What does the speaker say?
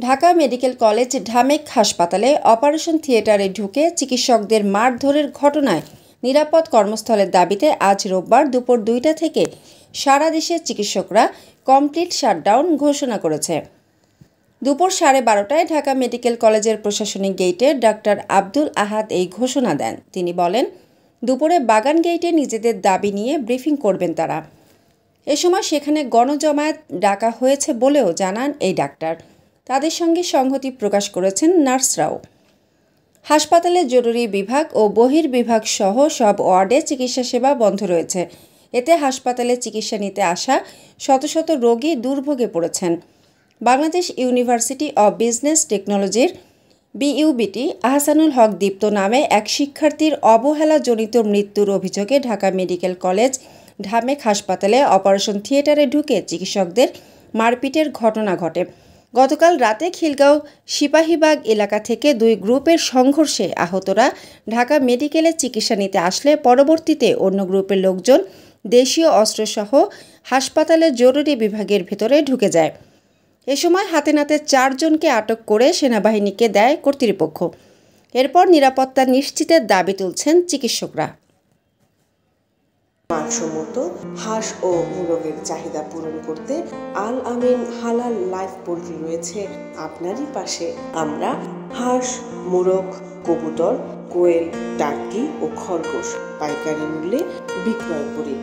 Dhaka medical college ঢামেক হাসপাতালে operation থিয়েটারে ঢুকে চিকিৎসকদের মারধরের ঘটনায় নিরাপদ কর্মস্থলের দাবিতে আজ রোববার দুপুর ২টা থেকে সারা দেশের চিকিৎসকরা কমপ্লিট শাটডাউন ঘোষণা করেছে। দুপুর 12:30টায় ঢাকা মেডিকেল কলেজের প্রশাসনিক গেইটে ডাক্তার আব্দুল আহাদ এই ঘোষণা দেন। তিনি বলেন, দুপুরে বাগান গেইটে নিজেদের দাবি নিয়ে ব্রিফিং করবেন তারা। এ সময় সেখানে গণজমায়েত ডাকা হয়েছে বলেও জানান এই ডাক্তার। তাদের সঙ্গে সংহতি প্রকাশ করেছেন নার্সরাও। হাসপাতালের জরুরি বিভাগ ও বহির্বিভাগ সহ সব ওয়ার্ডে চিকিৎসা সেবা বন্ধ রয়েছে। এতে হাসপাতালে চিকিৎসা নিতে আসা শত শত রোগী দুর্ভোগে পড়েছেন। বাংলাদেশ ইউনিভার্সিটি অব বিজনেস টেকনোলজির বিইউবিটি আহসানুল হক দীপ্ত নামে এক শিক্ষার্থীর অবহেলাজনিত মৃত্যুর অভিযোগে ঢাকা মেডিকেল কলেজ ঢামেক হাসপাতালে অপারেশন থিয়েটারে ঢুকে চিকিৎসকদের মারপিটের ঘটনা ঘটে। গতকাল রাতে খিলগাঁও সিপাহীবাগ এলাকা থেকে দুই গ্রুপের সংঘর্ষে আহতরা ঢাকা মেডিকেলে চিকিৎসা নিতে আসলে পরবর্তীতে অন্য গ্রুপের লোকজন দেশীয় অস্ত্রসহ হাসপাতালের জরুরি বিভাগের ভেতরে ঢুকে যায়। এ সময় হাতে নাতে 4 জনকে আটক করে সেনাবাহিনীকে দেয় কর্তৃপক্ষ। এরপর নিরাপত্তা নিশ্চিতের দাবি তুলছেন চিকিৎসকরা। মানসম্মত হাঁস ও মোরগের চাহিদা পূরণ করতে আল আমিন হালাল লাইফ পোল্ট্রি রয়েছে আপনারই পাশে। আমরা হাঁস, মোরগ, কবুতর, কোয়েল, টার্কি ও খরগোশ পাইকারি মূল্যে বিক্রয় করি।